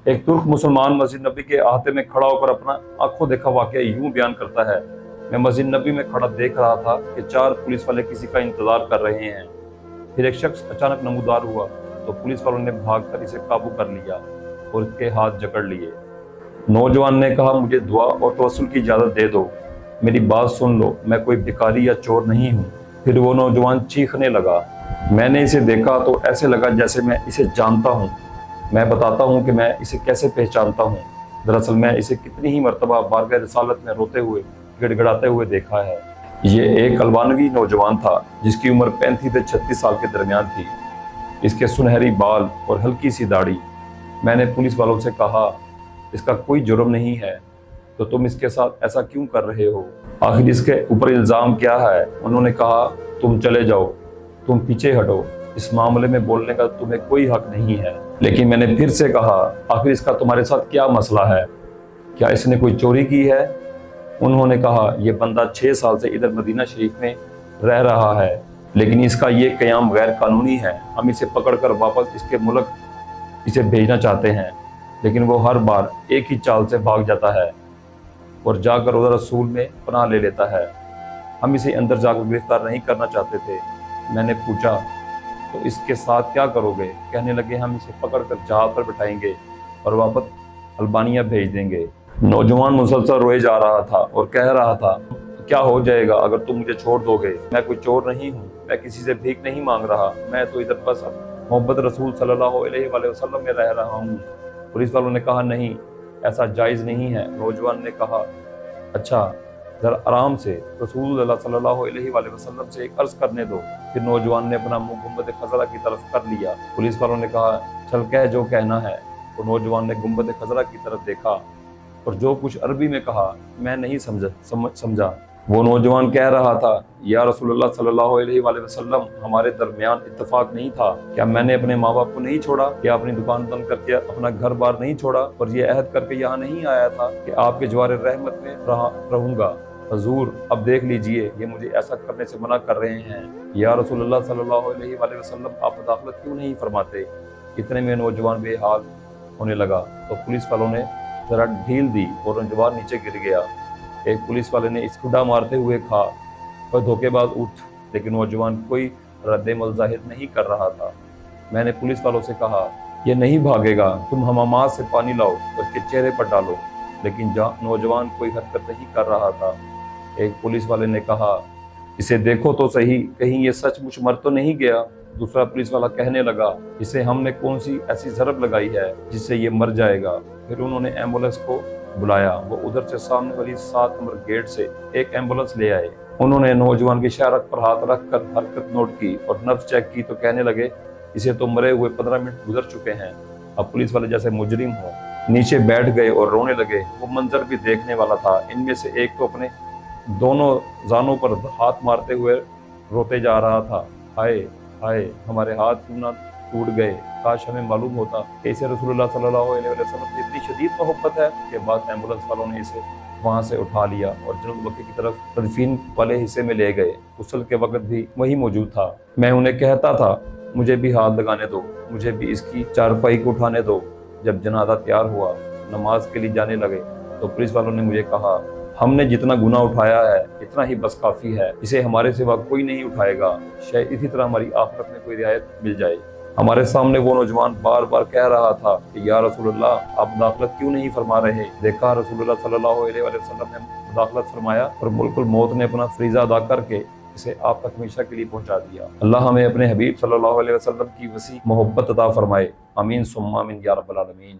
ایک ترک مسلمان مسجد نبی کے احاطے میں کھڑا ہو کر اپنا آنکھوں دیکھا واقعہ یوں بیان کرتا ہے: میں مسجد نبی میں کھڑا دیکھ رہا تھا کہ 4 پولیس والے کسی کا انتظار کر رہے ہیں۔ پھر ایک شخص اچانک نمودار ہوا تو پولیس والوں نے بھاگ کر اسے قابو کر لیا اور اس کے ہاتھ جکڑ لیے۔ نوجوان نے کہا: مجھے دعا اور توسل کی اجازت دے دو، میری بات سن لو، میں کوئی بھکاری یا چور نہیں ہوں۔ پھر وہ نوجوان چیخنے لگا: میں نے اسے دیکھا تو ایسے لگا جیسے میں اسے جانتا ہوں۔ میں بتاتا ہوں کہ میں اسے کیسے پہچانتا ہوں۔ دراصل میں اسے کتنی ہی مرتبہ بارگاہ رسالت میں روتے ہوئے، گڑ گڑاتے ہوئے دیکھا ہے۔ یہ ایک البانوی نوجوان تھا جس کی عمر 35 سے 36 سال کے درمیان تھی۔ اس کے سنہری بال اور ہلکی سی داڑھی۔ میں نے پولیس والوں سے کہا: اس کا کوئی جرم نہیں ہے تو تم اس کے ساتھ ایسا کیوں کر رہے ہو؟ آخر اس کے اوپر الزام کیا ہے؟ انہوں نے کہا: تم چلے جاؤ، تم پیچھے ہٹو، اس معاملے میں بولنے کا تمہیں کوئی حق نہیں ہے۔ لیکن میں نے پھر سے کہا: آخر اس کا تمہارے ساتھ کیا مسئلہ ہے؟ کیا اس نے کوئی چوری کی ہے؟ انہوں نے کہا: یہ بندہ 6 سال سے ادھر مدینہ شریف میں رہ رہا ہے، لیکن اس کا یہ قیام غیر قانونی ہے۔ ہم اسے پکڑ کر واپس اس کے ملک اسے بھیجنا چاہتے ہیں، لیکن وہ ہر بار ایک ہی چال سے بھاگ جاتا ہے اور جا کر ادھر رسول میں پناہ لے لیتا ہے۔ ہم اسے اندر جا کر گرفتار نہیں کرنا چاہتے تھے۔ میں نے پوچھا: تو اس کے ساتھ کیا کرو گے؟ کہنے لگے: ہم اسے پکڑ کر جہاز پر بٹھائیں گے اور واپس البانیہ بھیج دیں گے۔ نوجوان مسلسل روئے جا رہا تھا اور کہہ رہا تھا: کیا ہو جائے گا اگر تم مجھے چھوڑ دو گے؟ میں کوئی چور نہیں ہوں، میں کسی سے بھیک نہیں مانگ رہا، میں تو ادھر بس محبت رسول صلی اللہ علیہ وآلہ وسلم میں رہ رہا ہوں۔ پولیس والوں نے کہا: نہیں، ایسا جائز نہیں ہے۔ نوجوان نے کہا: اچھا، ذرا آرام سے، رسول اللہ صلی اللہ علیہ وآلہ وسلم سے ایک عرض کرنے دو۔ پھر نوجوان نے اپنا منہ گنبد خضرا کی طرف کر لیا۔ پولیس والوں نے کہا: چل کہہ جو کہنا ہے۔ وہ نوجوان نے گنبد خضرا کی طرف دیکھا اور جو کچھ عربی میں کہا میں نہیں سمجھا۔ وہ نوجوان کہہ رہا تھا: یا رسول اللہ صلی اللہ علیہ وآلہ وسلم، ہمارے درمیان اتفاق نہیں تھا؟ کیا میں نے اپنے ماں باپ کو نہیں چھوڑا؟ کیا اپنی دکان بند کر کے اپنا گھر بار نہیں چھوڑا اور یہ عہد کر کے یہاں نہیں آیا تھا کہ آپ کے جوار رحمت میں رہوں گا؟ حضور، اب دیکھ لیجئے، یہ مجھے ایسا کرنے سے منع کر رہے ہیں۔ یا رسول اللہ صلی اللہ علیہ وآلہ وسلم، آپ مداخلت کیوں نہیں فرماتے؟ اتنے میں نوجوان بے حال ہونے لگا تو پولیس والوں نے ذرا ڈھیل دی اور نوجوان نیچے گر گیا۔ ایک پولیس والے نے اس ٹھڈا مارتے ہوئے کہا: اور دھوکے باز اٹھ۔ لیکن نوجوان کوئی رد عمل ظاہر نہیں کر رہا تھا۔ میں نے پولیس والوں سے کہا: یہ نہیں بھاگے گا، تم حمامات سے پانی لاؤ اور اس کے چہرے پر ڈالو۔ لیکن نوجوان کوئی حرکت نہیں کر رہا تھا۔ ایک پولیس والے نے کہا: اسے دیکھو تو صحیح، کہیں یہ سچ مچ مر تو نہیں گیا؟ دوسرا پولیس والا کہنے لگا: اسے ہم نے کون سی ایسی ضرب لگائی ہے جس سے یہ مر جائے گا؟ پھر انہوں نے ایمبولینس کو بلایا۔ وہ ادھر سے سامنے والی 7 نمبر گیٹ سے ایک ایمبولینس لے آئے۔ انہوں نے نوجوان کی شہرت پر ہاتھ رکھ کر حرکت نوٹ کی اور نبض چیک کی تو کہنے لگے: اسے تو مرے ہوئے 15 منٹ گزر چکے ہیں۔ اب پولیس والے جیسے مجرم ہوں نیچے بیٹھ گئے اور رونے لگے۔ وہ منظر بھی دیکھنے والا تھا۔ ان میں سے ایک تو اپنے دونوں زانوں پر ہاتھ مارتے ہوئے روتے جا رہا تھا: ہائے ہائے، ہمارے ہاتھ کیوں نہ ٹوٹ گئے، کاش ہمیں معلوم ہوتا کہ اسے رسول اللہ صلی اللہ علیہ وسلم سے اتنی شدید محبت ہے۔ کے بعد ایمبولینس والوں نے اسے وہاں سے اٹھا لیا اور جنوب مکے کی طرف تدفین والے حصے میں لے گئے۔ غسل کے وقت بھی وہی موجود تھا۔ میں انہیں کہتا تھا: مجھے بھی ہاتھ لگانے دو، مجھے بھی اس کی چارپائی کو اٹھانے دو۔ جب جنازہ تیار ہوا، نماز کے لیے جانے لگے تو پولیس والوں نے مجھے کہا: ہم نے جتنا گناہ اٹھایا ہے اتنا ہی بس کافی ہے، اسے ہمارے سوا کوئی نہیں اٹھائے گا، شاید اسی طرح ہماری آخرت میں کوئی رعایت مل جائے۔ ہمارے سامنے وہ نوجوان بار بار کہہ رہا تھا کہ یا رسول اللہ، آپ مداخلت کیوں نہیں فرما رہے؟ دیکھا، رسول اللہ صلی اللہ علیہ وآلہ وسلم نے مداخلت فرمایا اور ملک الموت نے اپنا فریضہ ادا کر کے اسے آپ تک ہمیشہ کے لیے پہنچا دیا۔ اللہ ہمیں اپنے حبیب صلی اللہ علیہ وسلم کی وسیع محبت عطا فرمائے۔ آمین ثم آمین یا رب العالمین۔